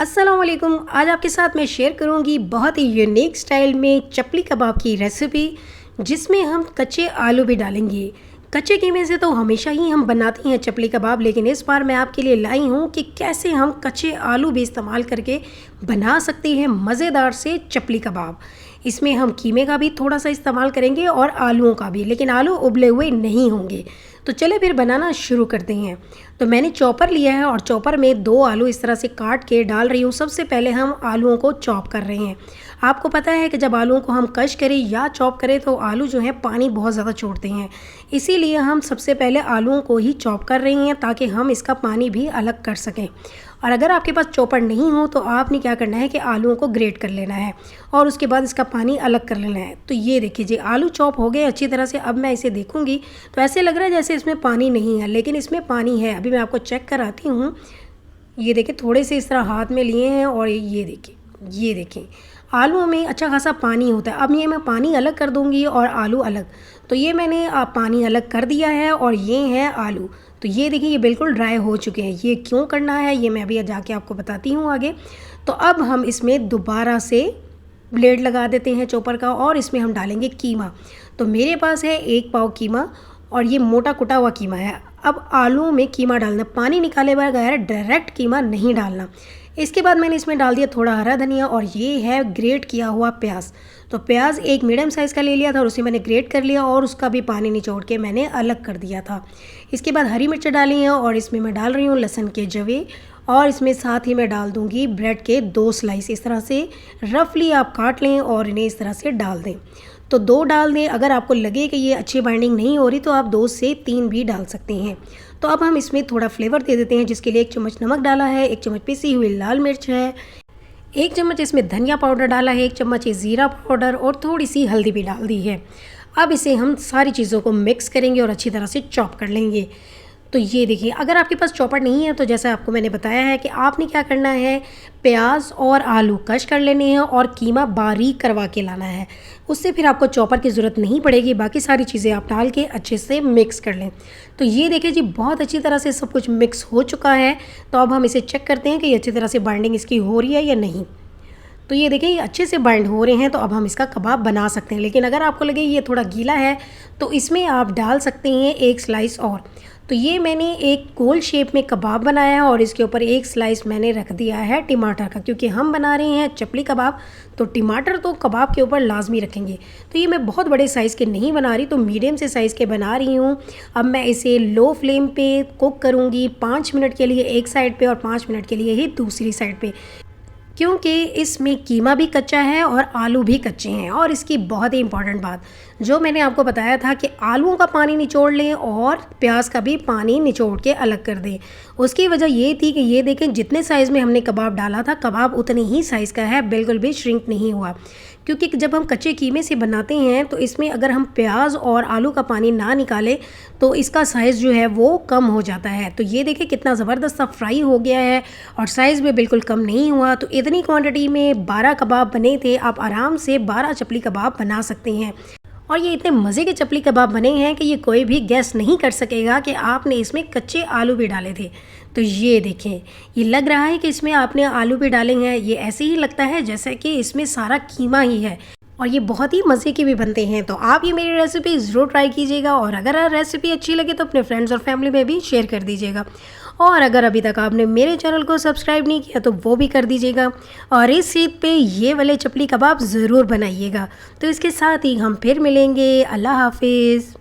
अस्सलाम वालेकुम। आज आपके साथ मैं शेयर करूंगी बहुत ही यूनिक स्टाइल में चपली कबाब की रेसिपी, जिसमें हम कच्चे आलू भी डालेंगे। कच्चे कीमे से तो हमेशा ही हम बनाते हैं चपली कबाब, लेकिन इस बार मैं आपके लिए लाई हूं कि कैसे हम कच्चे आलू भी इस्तेमाल करके बना सकते हैं मज़ेदार से चपली कबाब। इसमें हम कीमे का भी थोड़ा सा इस्तेमाल करेंगे और आलूओं का भी, लेकिन आलू उबले हुए नहीं होंगे। तो चले फिर बनाना शुरू करते हैं। तो मैंने चॉपर लिया है और चॉपर में 2 आलू इस तरह से काट के डाल रही हूँ। सबसे पहले हम आलूओं को चॉप कर रहे हैं। आपको पता है कि जब आलूओं को हम कश करें या चॉप करें तो आलू जो है पानी बहुत ज़्यादा छोड़ते हैं, इसीलिए हम सबसे पहले आलूओं को ही चॉप कर रही हैं ताकि हम इसका पानी भी अलग कर सकें। और अगर आपके पास चॉपर नहीं हो तो आपने क्या करना है कि आलूओं को ग्रेट कर लेना है और उसके बाद इसका पानी अलग कर लेना है। तो ये देखिए जी, आलू चॉप हो गए अच्छी तरह से। अब मैं इसे देखूंगी तो ऐसे लग रहा है जैसे इसमें पानी नहीं है, लेकिन इसमें पानी है। अभी मैं आपको चेक कराती हूँ। ये देखिए, थोड़े से इस तरह हाथ में लिए हैं और ये देखिए आलूओं में अच्छा खासा पानी होता है। अब ये मैं पानी अलग कर दूंगी और आलू अलग। तो ये मैंने पानी अलग कर दिया है और ये है आलू। तो ये देखिए, ये बिल्कुल ड्राई हो चुके हैं। ये क्यों करना है ये मैं अभी जाके आपको बताती हूँ आगे। तो अब हम इसमें दोबारा से ब्लेड लगा देते हैं चॉपर का और इसमें हम डालेंगे कीमा। तो मेरे पास है 1 पाव कीमा और ये मोटा कुटा हुआ कीमा है। अब आलू में कीमा डालना, पानी निकाले बगैर डायरेक्ट कीमा नहीं डालना। इसके बाद मैंने इसमें डाल दिया थोड़ा हरा धनिया और ये है ग्रेट किया हुआ प्याज। तो प्याज एक मीडियम साइज़ का ले लिया था और उसे मैंने ग्रेट कर लिया और उसका भी पानी निचोड़ के मैंने अलग कर दिया था। इसके बाद हरी मिर्च डाली हैं और इसमें मैं डाल रही हूँ लहसुन के जवे और इसमें साथ ही मैं डाल दूँगी ब्रेड के 2 स्लाइस। इस तरह से रफली आप काट लें और इन्हें इस तरह से डाल दें। तो 2 डाल दें। अगर आपको लगे कि ये अच्छी बाइंडिंग नहीं हो रही तो आप 2 से 3 भी डाल सकते हैं। तो अब हम इसमें थोड़ा फ्लेवर दे देते हैं, जिसके लिए 1 चम्मच नमक डाला है, 1 चम्मच पिसी हुई लाल मिर्च है, 1 चम्मच इसमें धनिया पाउडर डाला है, 1 चम्मच ज़ीरा पाउडर और थोड़ी सी हल्दी भी डाल दी है। अब इसे हम सारी चीज़ों को मिक्स करेंगे और अच्छी तरह से चॉप कर लेंगे। तो ये देखिए, अगर आपके पास चॉपर नहीं है तो जैसा आपको मैंने बताया है कि आपने क्या करना है, प्याज और आलू कश कर लेने हैं और कीमा बारीक करवा के लाना है। उससे फिर आपको चॉपर की ज़रूरत नहीं पड़ेगी। बाकी सारी चीज़ें आप डाल के अच्छे से मिक्स कर लें। तो ये देखिए जी, बहुत अच्छी तरह से सब कुछ मिक्स हो चुका है। तो अब हम इसे चेक करते हैं कि अच्छी तरह से बाइंडिंग इसकी हो रही है या नहीं। तो ये देखिए, ये अच्छे से बाइंड हो रहे हैं। तो अब हम इसका कबाब बना सकते हैं, लेकिन अगर आपको लगे ये थोड़ा गीला है तो इसमें आप डाल सकते हैं 1 स्लाइस और। तो ये मैंने एक गोल शेप में कबाब बनाया है और इसके ऊपर 1 स्लाइस मैंने रख दिया है टमाटर का, क्योंकि हम बना रहे हैं चपली कबाब तो टमाटर तो कबाब के ऊपर लाजमी रखेंगे। तो ये मैं बहुत बड़े साइज़ के नहीं बना रही, तो मीडियम से साइज़ के बना रही हूँ। अब मैं इसे लो फ्लेम पे कुक करूँगी 5 मिनट के लिए एक साइड पे और 5 मिनट के लिए ही दूसरी साइड पे, क्योंकि इसमें कीमा भी कच्चा है और आलू भी कच्चे हैं। और इसकी बहुत ही इंपॉर्टेंट बात जो मैंने आपको बताया था कि आलूओं का पानी निचोड़ लें और प्याज का भी पानी निचोड़ के अलग कर दें, उसकी वजह ये थी कि ये देखें, जितने साइज़ में हमने कबाब डाला था कबाब उतने ही साइज़ का है, बिल्कुल भी श्रिंक नहीं हुआ। क्योंकि जब हम कच्चे कीमे से बनाते हैं तो इसमें अगर हम प्याज और आलू का पानी ना निकालें तो इसका साइज़ जो है वो कम हो जाता है। तो ये देखिए कितना ज़बरदस्त सा फ्राई हो गया है और साइज़ में बिल्कुल कम नहीं हुआ। तो इतनी क्वांटिटी में 12 कबाब बने थे। आप आराम से 12 चपली कबाब बना सकते हैं और ये इतने मज़े के चपली कबाब बने हैं कि ये कोई भी गेस नहीं कर सकेगा कि आपने इसमें कच्चे आलू भी डाले थे। तो ये देखें, ये लग रहा है कि इसमें आपने आलू भी डाले हैं। ये ऐसे ही लगता है जैसे कि इसमें सारा कीमा ही है और ये बहुत ही मज़े के भी बनते हैं। तो आप ये मेरी रेसिपी ज़रूर ट्राई कीजिएगा और अगर रेसिपी अच्छी लगे तो अपने फ्रेंड्स और फैमिली में भी शेयर कर दीजिएगा। और अगर अभी तक आपने मेरे चैनल को सब्सक्राइब नहीं किया तो वो भी कर दीजिएगा और इस ईद पे ये वाले चपली कबाब ज़रूर बनाइएगा। तो इसके साथ ही हम फिर मिलेंगे। अल्लाह हाफिज़।